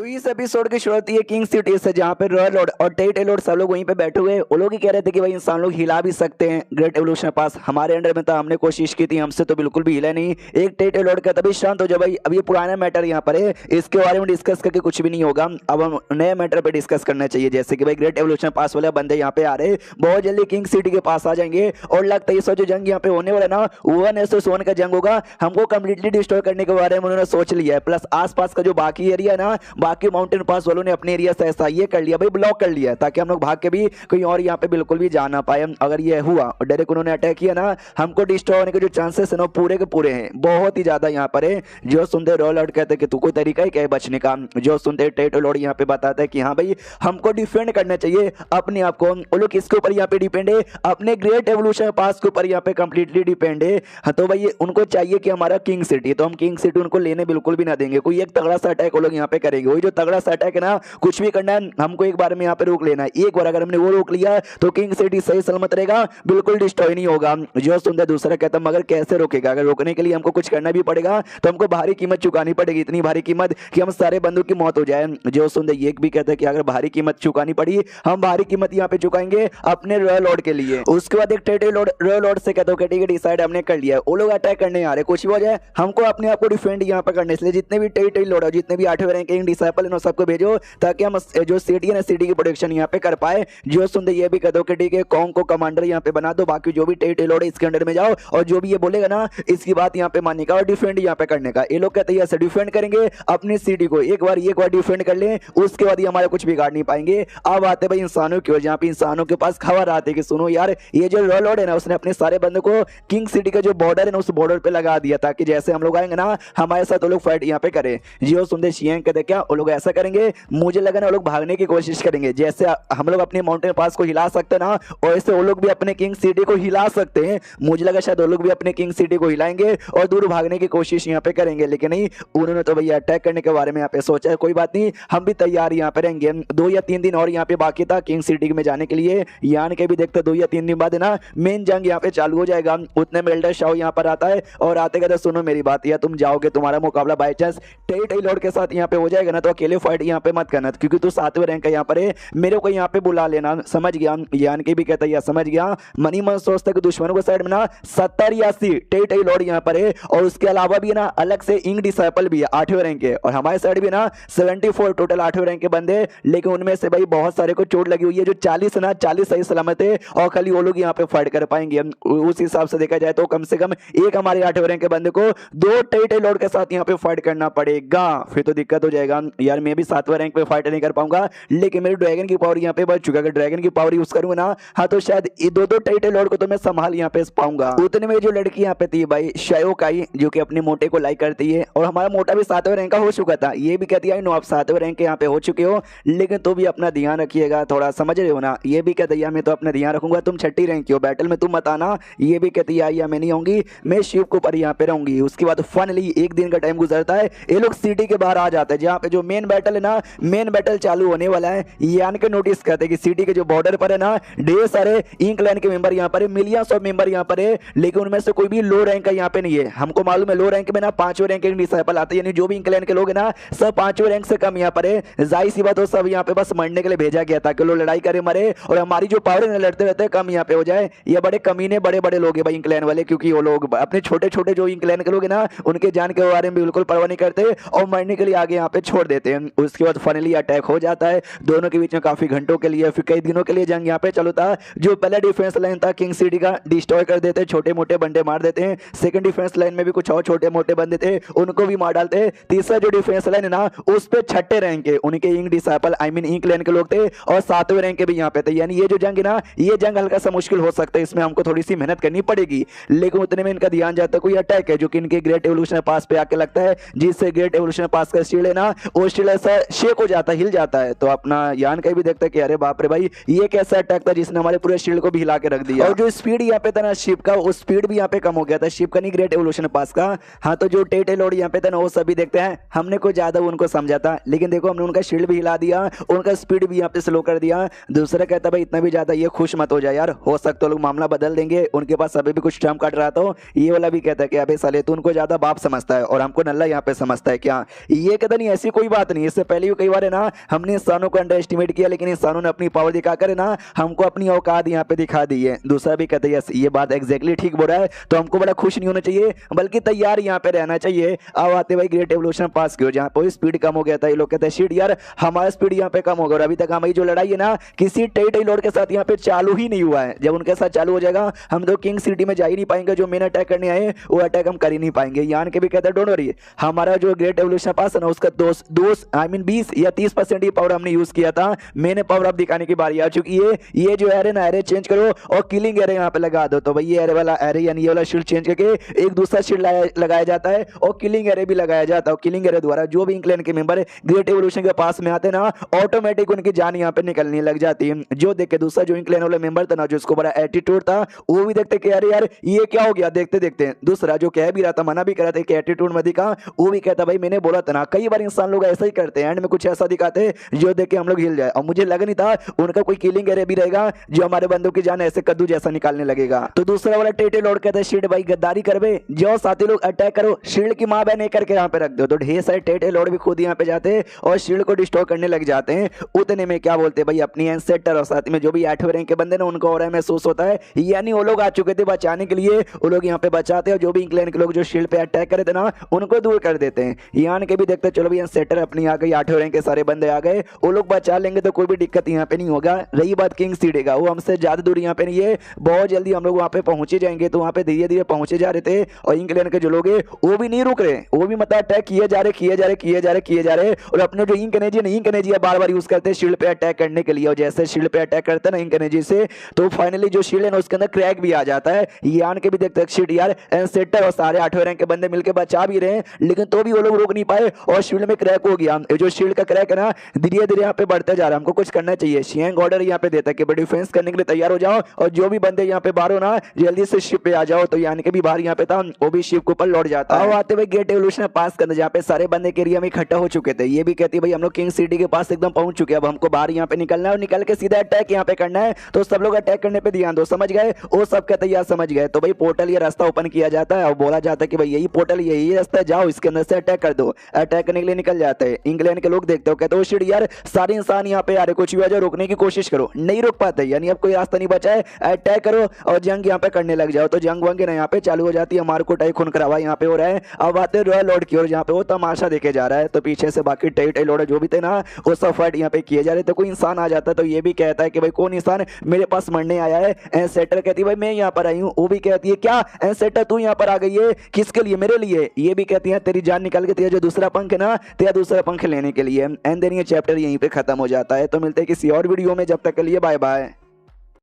तो इस एपिसोड की शुरुआत ये किंग सिटी से, जहाँ पे रॉयल लॉर्ड और टेट एलोड सब लोग वहीं पे बैठे हुए। वो लोग ही कह रहे थे कि भाई इंसान लोग हिला भी सकते हैं ग्रेट एवोल्यूशन पास, हमारे अंडर में था, हमने कोशिश की थी, हमसे तो बिल्कुल भी हिला नहीं। एक टेट एलोड का तभी शांत हो जाए भाई, अब ये पुराना मैटर यहाँ पर है, इसके बारे में डिस्कस करके कुछ भी नहीं होगा। अब हम नए मैटर पे डिस्कस करना चाहिए, जैसे कि भाई ग्रेट एवोल्यूशन पास वाले बंदे यहाँ पे आ रहे, बहुत जल्दी किंग सिटी के पास आ जाएंगे। और लगता है इस जो जंग यहाँ पे होने वाला ना 1 का जंग होगा, हमको कंप्लीटली डिस्ट्रॉय करने के बारे में उन्होंने सोच लिया है। प्लस आसपास का जो बाकी एरिया है ना, बाकी माउंटेन पास वालों ने अपने एरिया से ऐसा ये कर लिया भाई, ब्लॉक कर लिया, ताकि हम लोग भाग के भी कहीं और यहाँ पे बिल्कुल भी जा ना पाए। अगर ये हुआ और डायरेक्ट उन्होंने अटैक किया ना, हमको डिस्ट्रॉय होने के जो चांसेस है ना पूरे के पूरे हैं, बहुत ही ज्यादा यहाँ पर है। जो सुनते रॉयल लॉर्ड कहते कि तू कोई तरीका ही क्या है बचने का, जो सुनते टेट लॉर्ड यहाँ पे बताता है कि हाँ भाई हमको डिफेंड करना चाहिए अपने आप को। वो लोग किसके ऊपर यहाँ पे डिपेंड है, अपने ग्रेट एवोल्यूशन पास के ऊपर यहाँ पे कंप्लीटली डिपेंड है। हाँ तो भाई उनको चाहिए कि हमारा किंग सिटी, तो हम किंग सिटी उनको लेने बिल्कुल भी ना देंगे। कोई एक तगड़ा सा अटैक वो लोग यहाँ पे करेंगे, वही जो तगड़ा सा अटैक है ना, कुछ भी करना है हमको एक बार में यहाँ पे रोक लेना है। एक बार अगर हमने वो रोक लिया तो किंग सिटी सही सलामत रहेगा, बिल्कुल डिस्ट्रॉय नहीं होगा। जो सुंदर दूसरा कहता मगर कैसे रोकेगा, अगर रोकने के लिए हमको कुछ करना भी पड़ेगा तो हमको भारी कीमत चुकानी पड़ेगी, इतनी भारी कीमत कि हम सारे बंदों की मौत हो जाए। जो सुंदर ये भी कहता है कि अगर भारी कीमत चुकानी पड़ी, हम भारी कीमत यहाँ पे चुकाएंगे अपने रॉयल लॉर्ड के लिए। उसके बाद एक टेटे लॉर्ड रॉयल लॉर्ड से कहता है डिसाइड हमने कर लिया है, वो लोग अटैक करने आ रहे, कुछ भी हो जाए हमको अपने आप को डिफेंड यहाँ पे करने, इसलिए जितने भी टेटे लॉर्ड है, जितने भी 8वें रैंक के डिसाइपल है सबको भेजो, ताकि हम जो सिटी है ना सिटी की प्रोटेक्शन यहाँ पे कर पाए। जो सुनते ये भी कहते हो कि ठीक है कॉन्ग को कमांडर यहाँ पे बना दो, बाकी जो भी टेट लॉर्ड है इसके अंडर में जाओ, और जो भी ये बोलेगा ना इसकी बात यहाँ पे मानने का और डिफेंड यहाँ पे करने का। ये लोग कहते हैं ऐसे डिफेंड करेंगे अपनी सिटी को, एक बार डिफेंड कर ले, उसके बाद ये हमारे कुछ बिगाड़ नहीं पाएंगे। अब आते भाई इंसानों की ओर, जहाँ पे इंसानों के पास खबर आती है कि सुनो यार ये जो रॉयल लॉर्ड है ना, उसने अपने सारे बंदों को किंग सिटी का जो बॉर्डर है ना उस बॉर्डर पे लगा दिया, ताकि जैसे हम लोग आएंगे ना हमारे साथ वो लोग फाइट यहाँ पे करें। जियो सुनते शियांग कहते क्या वो लोग ऐसा करेंगे, मुझे लगा ना वो लोग भागने की कोशिश करेंगे, जैसे हम लोग अपने माउंटेन पास को हिला सकते हैं ना वैसे वो लोग भी अपने किंग सिटी को हिला सकते हैं। मुझे लगा शायद वो लोग भी अपने किंग सिटी को हिलाएंगे और दूर भागने की कोशिश यहाँ पे करेंगे, लेकिन नहीं, उन्होंने तो भैया अटैक करने के बारे में यहाँ पे सोचा है। कोई बात नहीं, हम भी तैयार यहाँ पे रहेंगे। 2 या 3 दिन और यहाँ पे बाकी था किंग सिटी में जाने के लिए, यान के भी देखते 2 या 3 दिन बाद ना मेन जंग यहाँ पे चालू हो जाएगा। उतने में एल्डर शाओ यहाँ पर आता है और आते कहते सुनो मेरी बात, या तुम जाओगे, तुम्हारा मुकाबला बाई चांस टेट लॉर्ड के साथ यहाँ पे हो जाएगा ना, तो अकेले फाइट यहाँ पे मत करना, क्योंकि तू 7वें रैंक का यहाँ पर है, मेरे को यहाँ पे बुला लेना, समझ गया। यान के भी कहता है समझ गया। मनी मन सोचता कि दुश्मनों के साइड में ना 70 या 80 टेट लॉर्ड यहाँ पर है, और उसके अलावा भी ना अलग से इंग डिसाइपल भी है 8वें रैंक के, और हमारे साइड भी ना 74 टोटल 8वें रैंक के बंदे, लेकिन उनमें से भाई बहुत सारे को चोट लगी हुई है। जो 40 ना 40 सही सलामत है, और खाली वो लोग यहाँ पे फाइट कर पाएंगे। उस हिसाब से देखा जाए तो कम से कम एक हमारे 8वें रैंक के बंदे को 2 टेट लॉर्ड के साथ यहाँ पे फाइट करना पड़ेगा, फिर तो दिक्कत हो जाएगा यार। मैं भी 7वें रैंक पे फाइट नहीं कर पाऊंगा, लेकिन मेरे ड्रैगन की पावर यहाँ पे बढ़ चुका है, अगर ड्रैगन की पावर यूज करूंगा ना, हाँ तो शायद 2 टाइट लॉर्ड को तो मैं संभाल यहाँ पे पाऊंगा। उतने में जो लड़की यहाँ पे थी भाई शायोकाई, जो कि अपने मोटे को लाइक करती है, और हमारा मोटा भी 7वें रैंक का हो चुका था, ये भी कहती है नो आप 7वें रैंक के यहाँ पे हो चुके हो, लेकिन तो भी अपना ध्यान रखिएगा, थोड़ा समझ रहे हो ना। ये भी कहती है मैं तो अपना ध्यान रखूंगा, तुम 6ठी रैंक की हो, बैटल में तुम मत आना। ये भी कहती है या मैं नहीं आऊंगी, मैं शिव के ऊपर यहाँ पे रहूंगी। उसके बाद फाइनली एक दिन का टाइम गुजरता है, ये लोग सिटी के बाहर आ जाते हैं, जहाँ पे जो मेन बैटल है ना, मेन बैटल चालू होने वाला है। यान के नोटिस करते हैं कि सिटी के जो बॉर्डर पर है ना ढेर सारे इंक लाइन के मेंबर यहाँ पर है, मिलियंस ऑफ मेंबर यहाँ पर है, लेकिन उनमें से कोई भी लो रैंक का यहाँ पे नहीं है। हमको मालूम है लो रैंक में ना 5वें रैंक के डिसाइपल आते हैं, यानी जो भी इंक लाइन के लोग हैं ना सब 5वें रैंक से कम यहाँ पर है। जाहिर सी बात हो, सब यहाँ पे बस मरने के लिए भेजा गया था कि लोग लड़ाई करे मरे, और हमारी जो पावर है लड़ते रहते कम यहाँ पे हो जाए। ये बड़े कमीने बड़े बड़े लोग हैं भाई इंक लाइन वाले, क्योंकि वो लोग अपने छोटे छोटे जो इंक लाइन के लोग हैं ना उनके जान के बारे में बिल्कुल परवाह नहीं करते और मरने के लिए आगे यहाँ पे छोड़ देते हैं। उसके बाद फाइनली अटैक हो जाता है दोनों के बीच में, काफी घंटों के लिए फिर कई दिनों के लिए जंग यहाँ पे चलता था। जो पहला डिफेंस लाइन था किंग सिटी का डिस्ट्रॉय कर देते, छोटे मोटे बंदे मार देते हैं। सेकंड डिफेंस लाइन में भी कुछ और छोटे मोटे बंदे थे, उनको भी मार डालते हैं। तीसरा जो डिफेंस लाइन है ना उस पे 6ठे रैंक के उनके ink disciple I mean ink line के लोग थे, और 7वें रैंक के भी यहाँ पे थे। यानी ये जो जंग है ना, ये जंग हल्का सा मुश्किल हो सकता है, इसमें हमको थोड़ी सी मेहनत करनी पड़ेगी, लेकिन उतने में इनका ध्यान जाता है कोई अटैक है जो कि इनके ग्रेट एवोल्यूशन पास पे आके लगता है, जिससे ग्रेट एवोल्यूशन पास का शील्ड है ना वो शील्ड ऐसा शेक हो जाता है, हिल जाता है। तो अपना यान का भी देखता है कि अरे बाप रे भाई ये कैसा अटैक था जिसने हमारे पूरे शील्ड को भी हिला के रख दिया। और जो स्पीड यहाँ पे था ना शिप का, वो स्पीड भी यहाँ पे कम हो गया था, शिप का नहीं ग्रेट एवोल्यूशन पास का। हाँ तो जो टेट लॉर्ड यहाँ पे था ना वो सभी देखते हैं, हमने कुछ ज्यादा उनको समझा था, लेकिन देखो हमने उनका शील्ड भी हिला दिया, उनका स्पीड भी यहाँ पे स्लो कर दिया। दूसरा कहता भाई इतना भी ज्यादा ये खुश मत हो जाए यार, हो सकता है लोग मामला बदल देंगे, उनके पास अभी भी कुछ टर्म काट रहा था। ये वाला भी कहता है कि अबे साले तू उनको ज्यादा बाप समझता है और हमको नल्ला यहाँ पे समझता है क्या। ये कहता नहीं ऐसी कोई बात नहीं, इससे पहले भी कई बार है ना हमने इंसानों को अंडर एस्टिमेट किया, लेकिन इंसानों ने अपनी पावर दिखाकर है ना हमको अपनी औकात यहाँ पे दिखा दी है। दूसरा भी कहते हैं यस ये बात एग्जैक्टली ठीक बोल रहा है, तो हमको बड़ा खुश नहीं होना चाहिए बल्कि तैयार यहाँ पे रहना चाहिए। अब आते भाई ग्रेट एवोल्यूशन पास की, जहाँ पे स्पीड कम हो गया था, ये लोग कहते हैं शिट यार हमारा स्पीड यहाँ पे कम होगा, और अभी तक हमारी जो लड़ाई है ना किसी टेरिटरी लॉर्ड के साथ यहाँ पे चालू ही नहीं हुआ है। जब उनके साथ चालू हो जाएगा हम तो किंग सिटी में जा ही नहीं पाएंगे, जो मेन अटैक करने आए वो अटैक हम कर ही नहीं पाएंगे। यान के भी कहते हैं डोंट वरी, हमारा जो ग्रेट एवोल्यूशन पास है ना उसका 20 या 30% ही पावर हमने यूज किया था, मैंने पावर अब दिखाने की बारी आ चुकी है। ये जो एरे ना एरे चेंज करो और किलिंग एरे यहाँ पे लगा दो, तो भाई ये एरे वाला एरे यानी ये वाला शील्ड चेंज करके एक दूसरा शील्ड लगाया जाता है और किलिंग एरे भी लगाया जाता है। किलिंग एरे द्वारा जो भी इंक्लैन के मेंबर ग्रेट एवोल्यूशन के पास में आते हैं ना ऑटोमेटिक उनकी जान यहाँ पे निकलने लग जाती है। जो देख के दूसरा जो इंक्लैन वाला मेंबर था ना जिसको बड़ा एटीट्यूड था वो भी देखते कि अरे यार ये क्या हो गया, देखते देखते दूसरा जो कह भी रहा था मना भी कर रहा था कि एटीट्यूड मत दिखा, वो भी कहता भाई मैंने बोला था ना। कई बार इंसान लोग ऐसा ही करते हैं, एंड में कुछ ऐसा दिखाते हैं जो देख के हम लोग हिल जाए, और मुझे लग नहीं था उनका कोई किलिंग एरे भी रहेगा जो हमारे बंदों की जान ऐसे कद्दू जैसा निकालने लगेगा। तो दूसरा वाला टेटे लॉर्ड कहता है शिट भाई गद्दारी करबे, जो साथी लोग अटैक करो शील्ड की मां बहन करके यहाँ पे रख दो। तो ढेर सारे टेटे लॉर्ड भी खुद यहाँ पे जाते हैं और शील्ड को डिस्ट्रॉय करने लग जाते हैं। उतने में क्या बोलते हैं भाई अपनी एंसेस्टर और साथ में जो भी 8वें रैंक के बंदे ना उनको और महसूस होता है, यानी वो लोग आ चुके थे बचाने के लिए, वो लोग यहाँ पे बचाते हैं और जो भी इंग्लैंड के लोग जो शील्ड पे अटैक करे थे ना उनको दूर कर देते हैं। यान के भी देखते चलो भैया सेटर अपनी आ गई, 8वें रैंक के सारे बंदे आ गए, वो लोग बचा लेंगे तो कोई भी दिक्कत यहाँ पे नहीं होगा। रही बात किंग सिटी का, वो हमसे ज्यादा दूर यहाँ पे नहीं है, बहुत जल्दी हम लोग वहाँ पे पहुंचे जाएंगे। तो वहाँ पे धीरे धीरे पहुंचे जा रहे थे और इंग्लैंड के जो लोग वो भी नहीं रुक रहे, वो भी मतलब अटैक किए जा रहे और अपने जो इंक एनर्जी बार बार यूज करते हैं शील्ड पे अटैक करने के लिए। और जैसे शील्ड पे अटैक करते हैं ना इंक एनर्जी से तो फाइनली जो शील्ड है ना उसके अंदर क्रैक भी आ जाता है। यान के भी देखते शिट यार एंसेटर और सारे 8वें रैंक के बंदे मिलकर बचा भी रहे हैं, लेकिन तो भी वो लोग रोक नहीं पाए और शील्ड में क्रैक हो गया। जो शील्ड का क्रैक है ना धीरे धीरे यहाँ पे बढ़ते जा रहा है, हमको कुछ करना चाहिए। शियांग ऑर्डर यहाँ पे देता है कि डिफेंस करने के लिए तैयार हो जाओ और जो भी बंदे यहाँ पे बाहर हो ना जल्दी से शिप पे आ जाओ। तो यानी कि भी बाहर यहाँ पे था वो भी शिप के ऊपर लौट जाता है। आते हुए गेट एवोल्यूशन पास करने जहाँ पे सारे बंदे के एरिया में इकट्ठा हो चुके थे, ये भी कहती है भाई हम लोग किंग सिटी के पास एकदम पहुंच चुके हैं, अब हमको बाहर यहाँ पे निकलना है और निकल के सीधा अटैक यहाँ पे करना है। तो सब लोग अटैक करने पे ध्यान दो, समझ गए? वो सब कहते हैं यार समझ गए। तो भाई पोर्टल ये रास्ता ओपन किया जाता है और बोला जाता है कि भाई यही पोर्टल यही रास्ता, जाओ इसके अंदर से अटैक कर दो। अटैक करने के लिए निकल जाते हैं। इंग्लैंड के लोग देखते हो कहते हो शिट यार सारे इंसान यहाँ पे आ रहे, कुछ भी वजह रोकने की कोशिश करो, नहीं रोक पाते, यानी अब कोई रास्ता नहीं बचा है, अटैक करो और जंग यहाँ पे करने लग जाओ। तो जंग वंग ना यहाँ पे चालू हो जाती है, मार कुटाई खून खराबा यहाँ पे हो रहा है। अब आते हैं रॉयल लॉर्ड की ओर जहाँ पे वो तमाशा देखे जा रहा है। तो पीछे से बाकी टेरिटरी लॉर्ड जो भी थे ना वो सब फाइट यहाँ पे किए जा रहे थे। कोई इंसान आ जाता है तो ये भी कहता है कि भाई कौन इंसान मेरे पास मरने आया है? एंसेटर कहती है भाई मैं यहाँ पर आई हूँ। वो भी कहती है क्या एंसेटर तू यहाँ पर आ गई है, किसके लिए? मेरे लिए। ये भी कहती है तेरी जान निकल के तेरा जो दूसरा पंख है ना तेरा दूसरा पंख लेने के लिए। एंड देन ये चैप्टर यहीं पे खत्म हो जाता है। तो मिलते हैं किसी और वीडियो में, जब तक के लिए बाय बाय।